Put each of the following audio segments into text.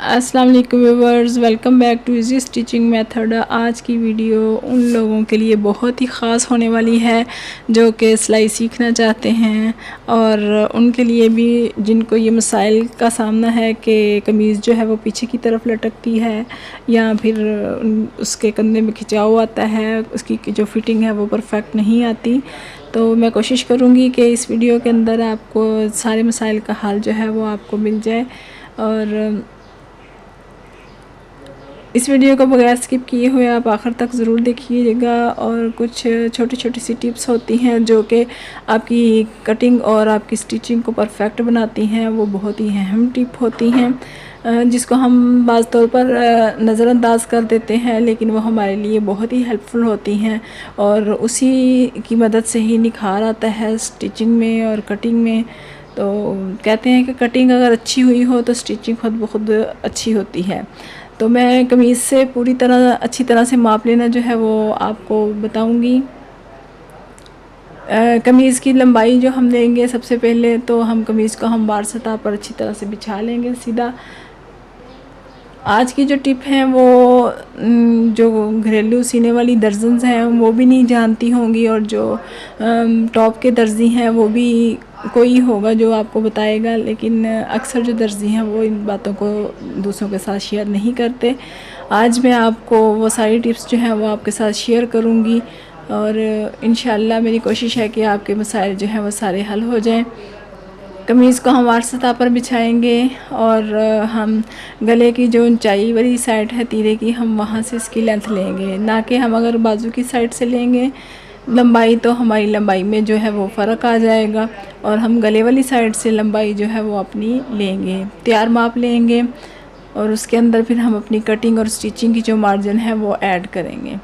अस्सलाम वालेकुम viewers, welcome back to easy stitching method. आज की वीडियो उन लोगों के लिए बहुत ही ख़ास होने वाली है जो कि सिलाई सीखना चाहते हैं और उनके लिए भी जिनको ये मसाइल का सामना है कि कमीज़ जो है वो पीछे की तरफ लटकती है या फिर उसके कंधे में खिंचाव आता है, उसकी जो फिटिंग है वो परफेक्ट नहीं आती। तो मैं कोशिश करूँगी कि इस वीडियो के अंदर आपको सारे मसाइल का हल जो है वो आपको मिल जाए और इस वीडियो को बगैर स्किप किए हुए आप आखिर तक ज़रूर देखिएगा। और कुछ छोटी छोटी सी टिप्स होती हैं जो कि आपकी कटिंग और आपकी स्टिचिंग को परफेक्ट बनाती हैं, वो बहुत ही अहम टिप होती हैं जिसको हम बाज़ तौर पर नज़रअंदाज कर देते हैं, लेकिन वो हमारे लिए बहुत ही हेल्पफुल होती हैं और उसी की मदद से ही निखार आता है स्टिचिंग में और कटिंग में। तो कहते हैं कि कटिंग अगर अच्छी हुई हो तो स्टिचिंग खुद ब खुद अच्छी होती है। तो मैं कमीज़ से पूरी तरह अच्छी तरह से माप लेना जो है वो आपको बताऊंगी। कमीज़ की लंबाई जो हम लेंगे, सबसे पहले तो हम कमीज़ को हमवार सतह पर अच्छी तरह से बिछा लेंगे सीधा। आज की जो टिप है वो जो घरेलू सीने वाली दर्जन्स हैं वो भी नहीं जानती होंगी और जो टॉप के दर्जी हैं वो भी कोई होगा जो आपको बताएगा, लेकिन अक्सर जो दर्जी हैं वो इन बातों को दूसरों के साथ शेयर नहीं करते। आज मैं आपको वो सारी टिप्स जो हैं वो आपके साथ शेयर करूँगी और इंशाल्लाह मेरी कोशिश है कि आपके मसाइल जो हैं वो सारे हल हो जाएं। कमीज़ को हम वार सतह पर बिछाएंगे और हम गले की जो ऊंचाई वाली साइड है तीरे की, हम वहाँ से इसकी लेंथ लेंगे, ना कि हम अगर बाजू की साइड से लेंगे लंबाई तो हमारी लंबाई में जो है वो फ़र्क आ जाएगा और हम गले वाली साइड से लंबाई जो है वो अपनी लेंगे, तैयार माप लेंगे और उसके अंदर फिर हम अपनी कटिंग और स्टिचिंग की जो मार्जिन है वो ऐड करेंगे।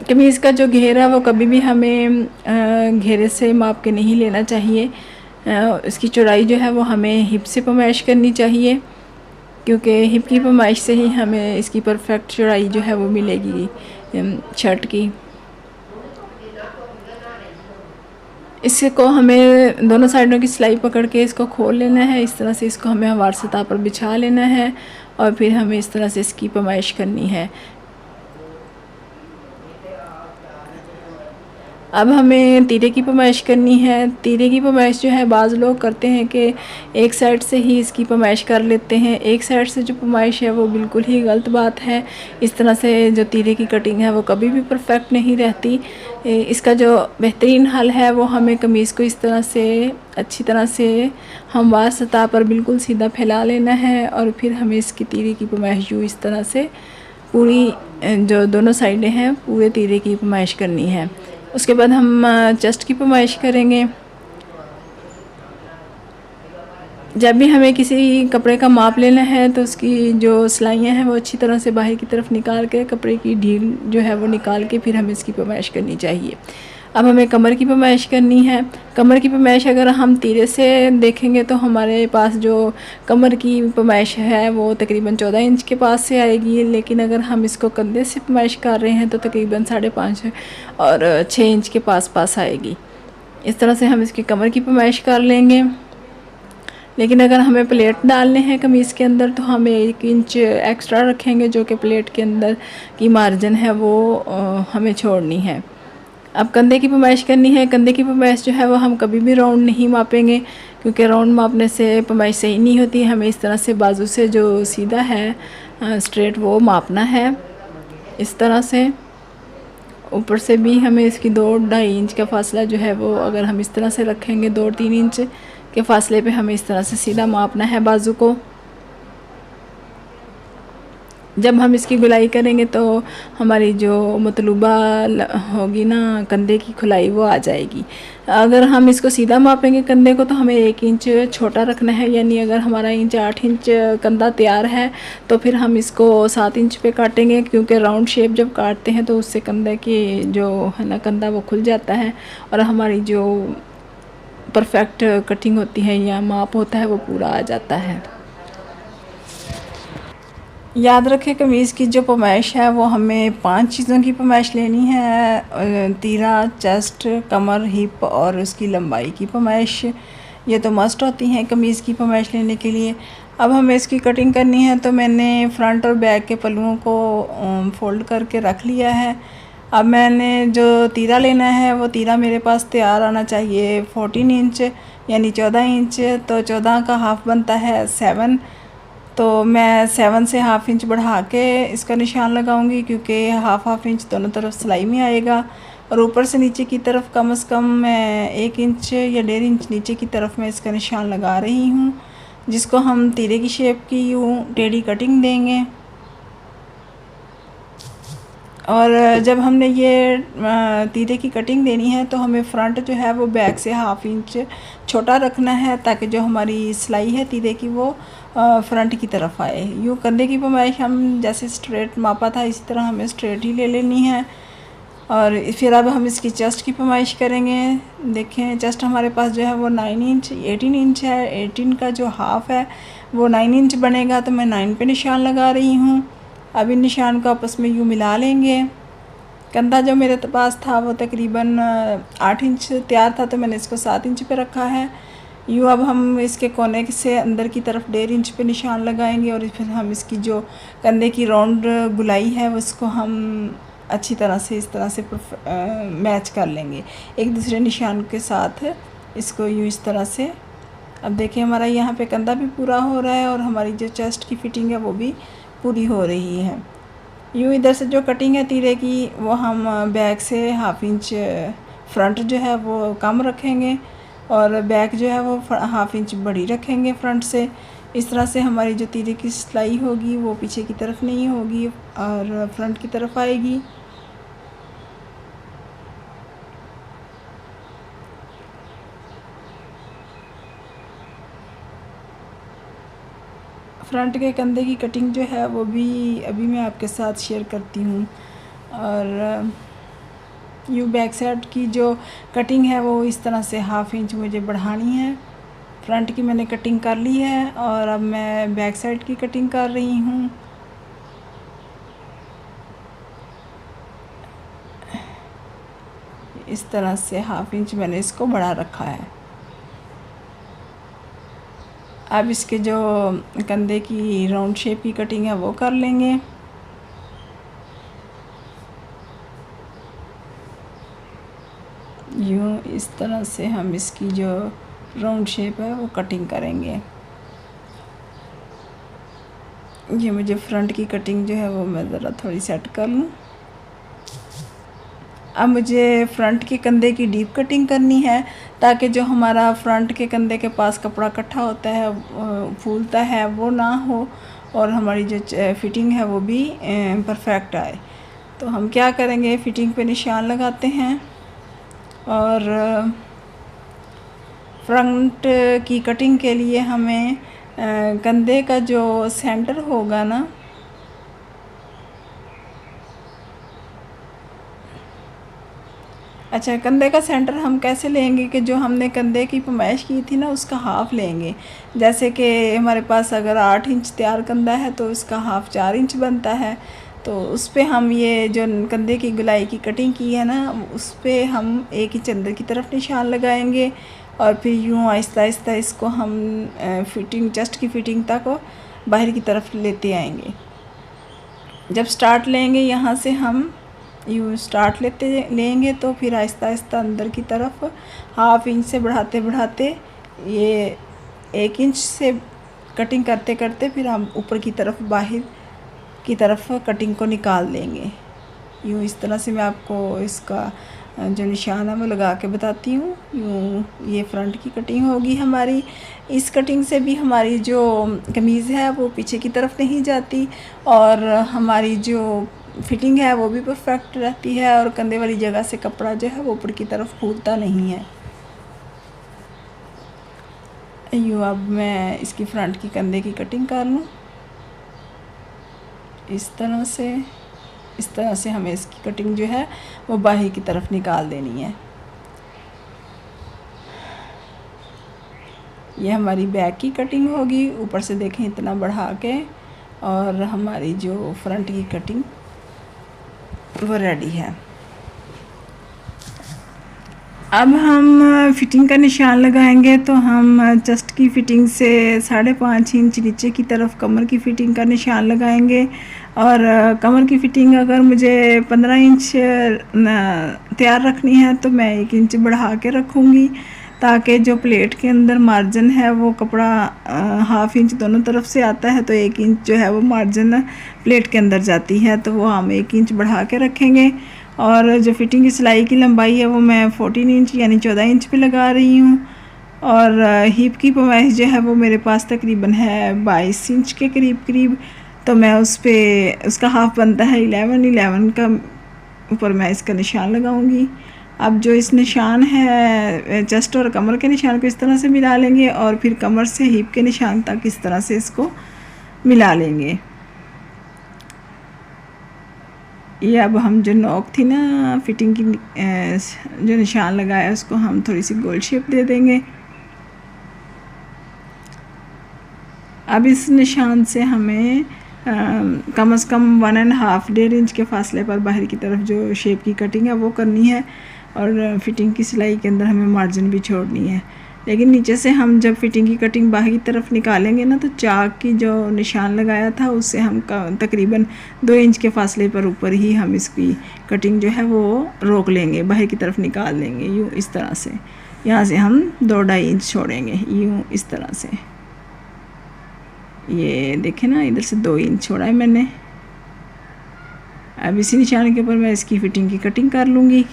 कमीज़ का जो घेरा वो कभी भी हमें घेरे से माप के नहीं लेना चाहिए। इसकी चौड़ाई जो है वो हमें हिप से पैमाइश करनी चाहिए, क्योंकि हिप की पैमाइश से ही हमें इसकी परफेक्ट चौड़ाई जो है वो मिलेगी शर्ट की। इसको हमें दोनों साइडों की सिलाई पकड़ के इसको खोल लेना है। इस तरह से इसको हमें हमवार सतह पर बिछा लेना है और फिर हमें इस तरह से इसकी पैमाइश करनी है। अब हमें तीरे की पैमाइश करनी है। तीरे की पैमाइश जो है बाज़ लोग करते हैं कि एक साइड से ही इसकी पैमाइश कर लेते हैं। एक साइड से जो पैमाइश है वो बिल्कुल ही गलत बात है। इस तरह से जो तीरे की कटिंग है वो कभी भी परफेक्ट नहीं रहती। इसका जो बेहतरीन हल है वो हमें कमीज़ को इस तरह से अच्छी तरह से हमवार सतह पर बिल्कुल सीधा फैला लेना है और फिर हमें इसकी तीरे की पैमाइश यूँ इस तरह से पूरी जो दोनों साइडें हैं पूरे तीरे की पैमाइश करनी है। उसके बाद हम चेस्ट की पैमाइश करेंगे। जब भी हमें किसी कपड़े का माप लेना है तो उसकी जो सिलाइयाँ हैं वो अच्छी तरह से बाहर की तरफ निकाल के कपड़े की ढील जो है वो निकाल के फिर हमें इसकी पैमाइश करनी चाहिए। अब हमें कमर की पैमाइश करनी है। कमर की पैमाइश अगर हम तीरे से देखेंगे तो हमारे पास जो कमर की पैमाइश है वो तकरीबन 14 इंच के पास से आएगी, लेकिन अगर हम इसको कंधे से पैमाइश कर रहे हैं तो तकरीबन 5.5 और 6 इंच के पास आएगी। इस तरह से हम इसकी कमर की पैमाइश कर लेंगे। लेकिन अगर हमें प्लेट डालने हैं कमीज़ के अंदर तो हमें 1 इंच एक्स्ट्रा रखेंगे, जो कि प्लेट के अंदर की मार्जिन है वो हमें छोड़नी है। अब कंधे की पैमाइश करनी है। कंधे की पैमाइश जो है वो हम कभी भी राउंड नहीं मापेंगे, क्योंकि राउंड मापने से पैमाइश सही नहीं होती। हमें इस तरह से बाजू से जो सीधा है स्ट्रेट वो मापना है। इस तरह से ऊपर से भी हमें इसकी 2-2.5 इंच का फासला जो है वो अगर हम इस तरह से रखेंगे 2-3 इंच के फासले पे हमें इस तरह से सीधा मापना है बाजू को। जब हम इसकी गुलाई करेंगे तो हमारी जो मतलूबा होगी ना कंधे की खुलाई वो आ जाएगी। अगर हम इसको सीधा मापेंगे कंधे को तो हमें 1 इंच छोटा रखना है, यानी अगर हमारा 8 इंच कंधा तैयार है तो फिर हम इसको 7 इंच पे काटेंगे, क्योंकि राउंड शेप जब काटते हैं तो उससे कंधे की जो है ना कंधा वो खुल जाता है और हमारी जो परफेक्ट कटिंग होती है या माप होता है वो पूरा आ जाता है। याद रखें कमीज़ की जो पैमाइश है वो हमें 5 चीज़ों की पैमाइश लेनी है। तीरा, चेस्ट, कमर, हिप और उसकी लंबाई की पैमाइश। ये तो मस्ट होती हैं कमीज़ की फरमाइश लेने के लिए। अब हमें इसकी कटिंग करनी है, तो मैंने फ्रंट और बैक के पल्लुओं को फोल्ड करके रख लिया है। अब मैंने जो तीरा लेना है वो तीरा मेरे पास तैयार आना चाहिए 14 इंच यानी 14 इंच, तो 14 का हाफ़ बनता है 7। तो मैं 7 से हाफ़ इंच बढ़ा के इसका निशान लगाऊंगी, क्योंकि हाफ़ इंच दोनों तरफ सिलाई में आएगा। और ऊपर से नीचे की तरफ कम से कम मैं 1 इंच या 1.5 इंच नीचे की तरफ मैं इसका निशान लगा रही हूँ, जिसको हम तीरे की शेप की यूँ टेढ़ी कटिंग देंगे। और जब हमने ये तीरे की कटिंग देनी है तो हमें फ्रंट जो है वो बैक से हाफ़ इंच छोटा रखना है, ताकि जो हमारी सिलाई है तीरे की वो फ्रंट की तरफ आए। यूँ कंधे की पैमाइश हम जैसे स्ट्रेट मापा था इसी तरह हमें स्ट्रेट ही ले लेनी है। और फिर अब हम इसकी चेस्ट की पैमाइश करेंगे। देखें चेस्ट हमारे पास जो है वो 9 इंच 18 इंच है। 18 का जो हाफ़ है वो 9 इंच बनेगा, तो मैं 9 पे निशान लगा रही हूँ। अब इन निशान को आपस में यूँ मिला लेंगे। कंधा जो मेरे पास था वो तकरीबन 8 इंच तैयार था, तो मैंने इसको 7 इंच पे रखा है। यूँ अब हम इसके कोने से अंदर की तरफ 1.5 इंच पे निशान लगाएंगे, और फिर हम इसकी जो कंधे की राउंड गुलाई है उसको हम अच्छी तरह से इस तरह से मैच कर लेंगे एक दूसरे निशान के साथ। इसको यूँ इस तरह से। अब देखिए हमारा यहाँ पे कंधा भी पूरा हो रहा है और हमारी जो चेस्ट की फिटिंग है वो भी पूरी हो रही है। यूँ इधर से जो कटिंग है तीरे की वो हम बैक से हाफ़ इंच फ्रंट जो है वो कम रखेंगे, और बैक जो है वो हाफ़ इंच बड़ी रखेंगे फ्रंट से। इस तरह से हमारी जो तीरे की सिलाई होगी वो पीछे की तरफ नहीं होगी और फ्रंट की तरफ आएगी। फ्रंट के कंधे की कटिंग जो है वो भी अभी मैं आपके साथ शेयर करती हूँ। और यूँ बैक साइड की जो कटिंग है वो इस तरह से हाफ़ इंच मुझे बढ़ानी है। फ्रंट की मैंने कटिंग कर ली है और अब मैं बैक साइड की कटिंग कर रही हूँ। इस तरह से हाफ़ इंच मैंने इसको बढ़ा रखा है। अब इसके जो कंधे की राउंड शेप की कटिंग है वो कर लेंगे। यूँ इस तरह से हम इसकी जो राउंड शेप है वो कटिंग करेंगे। ये मुझे फ्रंट की कटिंग जो है वो मैं ज़रा थोड़ी सेट कर लूँ। अब मुझे फ्रंट के कंधे की डीप कटिंग करनी है, ताकि जो हमारा फ्रंट के कंधे के पास कपड़ा इकट्ठा होता है फूलता है वो ना हो, और हमारी जो फिटिंग है वो भी परफेक्ट आए। तो हम क्या करेंगे, फिटिंग पे निशान लगाते हैं और फ्रंट की कटिंग के लिए हमें कंधे का जो सेंटर होगा ना, अच्छा कंधे का सेंटर हम कैसे लेंगे कि जो हमने कंधे की पैमाइश की थी ना उसका हाफ़ लेंगे। जैसे कि हमारे पास अगर 8 इंच तैयार कंधा है तो इसका हाफ़ 4 इंच बनता है। तो उस पर हम ये जो कंधे की गुलाई की कटिंग की है ना उस पर हम 1 इंच अंदर की तरफ निशान लगाएंगे, और फिर यूँ आहिस्ता आहिस्ता इसको हम फिटिंग चेस्ट की फिटिंग तक बाहर की तरफ लेते आएंगे। जब स्टार्ट लेंगे यहाँ से हम यूँ स्टार्ट लेंगे तो फिर आहिस्ता आहिस्ता अंदर की तरफ हाफ़ इंच से बढ़ाते बढ़ाते ये 1 इंच से कटिंग करते करते फिर हम ऊपर की तरफ बाहर की तरफ कटिंग को निकाल देंगे। यूँ इस तरह से मैं आपको इसका जो निशान है वो लगा के बताती हूँ। यूँ ये फ्रंट की कटिंग होगी हमारी। इस कटिंग से भी हमारी जो कमीज़ है वो पीछे की तरफ नहीं जाती और हमारी जो फिटिंग है वो भी परफेक्ट रहती है, और कंधे वाली जगह से कपड़ा जो है वो ऊपर की तरफ फूलता नहीं है। यूँ अब मैं इसकी फ्रंट की कंधे की कटिंग कर लूँ इस तरह से हमें इसकी कटिंग जो है वो बाहर की तरफ निकाल देनी है। ये हमारी बैक की कटिंग होगी, ऊपर से देखें इतना बढ़ा के, और हमारी जो फ्रंट की कटिंग वो रेडी है। अब हम फिटिंग का निशान लगाएंगे। तो हम चेस्ट की फिटिंग से 5.5 इंच नीचे की तरफ कमर की फ़िटिंग का निशान लगाएंगे। और कमर की फ़िटिंग अगर मुझे 15 इंच तैयार रखनी है तो मैं 1 इंच बढ़ा के रखूँगी, ताकि जो प्लेट के अंदर मार्जिन है वो कपड़ा 1/2 इंच दोनों तरफ से आता है, तो 1 इंच जो है वो मार्जिन प्लेट के अंदर जाती है, तो वो हम 1 इंच बढ़ा के रखेंगे। और जो फिटिंग की सिलाई की लंबाई है वो मैं 14 इंच यानी 14 इंच पे लगा रही हूँ। और हिप की पैमाइश जो है वो मेरे पास तकरीबन है 22 इंच के करीब, तो मैं उस पर उसका हाफ बनता है 11 का ऊपर मैं इसका निशान लगाऊंगी। अब जो इस निशान है चेस्ट और कमर के निशान को इस तरह से मिला लेंगे, और फिर कमर से हिप के निशान तक इस तरह से इसको मिला लेंगे। ये अब हम जो नोक थी ना फिटिंग की जो निशान लगाया उसको हम थोड़ी सी गोल शेप दे देंगे। अब इस निशान से हमें कम से कम 1.5 इंच के फासले पर बाहर की तरफ जो शेप की कटिंग है वो करनी है, और फिटिंग की सिलाई के अंदर हमें मार्जिन भी छोड़नी है। लेकिन नीचे से हम जब फिटिंग की कटिंग बाहर की तरफ निकालेंगे ना, तो चाक की जो निशान लगाया था उससे हम तकरीबन 2 इंच के फासले पर ऊपर ही हम इसकी कटिंग जो है वो रोक लेंगे, बाहर की तरफ निकाल लेंगे यूँ इस तरह से। यहाँ से हम 2-2.5 इंच छोड़ेंगे यूँ इस तरह से। ये देखें ना, इधर से 2 इंच छोड़ा है मैंने। अब इसी निशान के ऊपर मैं इसकी फ़िटिंग की कटिंग कर लूँगी,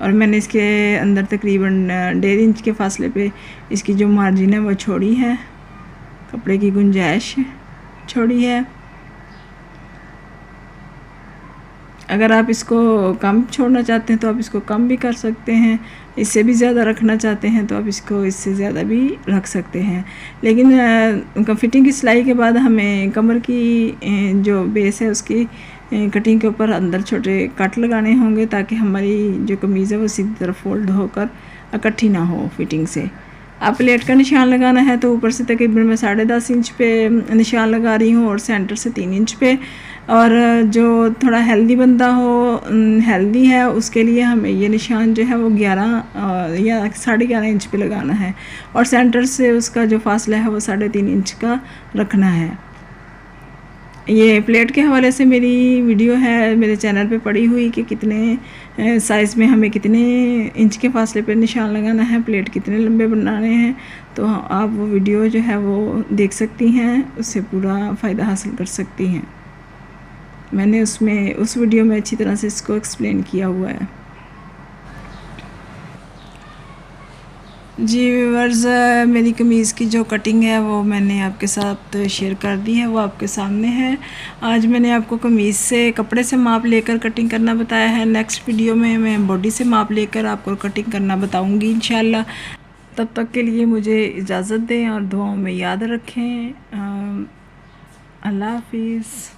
और मैंने इसके अंदर तकरीबन 1.5 इंच के फासले पे इसकी जो मार्जिन है वो छोड़ी है, कपड़े की गुंजाइश छोड़ी है। अगर आप इसको कम छोड़ना चाहते हैं तो आप इसको कम भी कर सकते हैं, इससे भी ज़्यादा रखना चाहते हैं तो आप इसको इससे ज़्यादा भी रख सकते हैं। लेकिन फिटिंग की सिलाई के बाद हमें कमर की जो बेस है उसकी कटिंग के ऊपर अंदर छोटे कट लगाने होंगे, ताकि हमारी जो कमीज़ है वो सीधी तरफ फोल्ड होकर इकट्ठी ना हो फिटिंग से। अब प्लेट का निशान लगाना है तो ऊपर से तकरीबन मैं 10.5 इंच पे निशान लगा रही हूँ, और सेंटर से 3 इंच पे। और जो थोड़ा हेल्दी बंदा हो, हेल्दी है, उसके लिए हमें ये निशान जो है वो 11 या 11.5 इंच पे लगाना है, और सेंटर से उसका जो फासला है वो 3.5 इंच का रखना है। ये प्लेट के हवाले से मेरी वीडियो है मेरे चैनल पे पड़ी हुई कि कितने साइज़ में हमें कितने इंच के फासले पे निशान लगाना है, प्लेट कितने लंबे बनाने हैं, तो आप वो वीडियो जो है वो देख सकती हैं, उससे पूरा फ़ायदा हासिल कर सकती हैं। मैंने उस वीडियो में अच्छी तरह से इसको एक्सप्लेन किया हुआ है। जी व्यूअर्स, मेरी कमीज़ की जो कटिंग है वो मैंने आपके साथ शेयर कर दी है, वो आपके सामने है। आज मैंने आपको कमीज़ से कपड़े से माप लेकर कटिंग करना बताया है। नेक्स्ट वीडियो में मैं बॉडी से माप लेकर आपको कटिंग करना बताऊंगी इंशाल्लाह। तब तक के लिए मुझे इजाज़त दें और दुआओं में याद रखें। अल्लाह हाफिज़।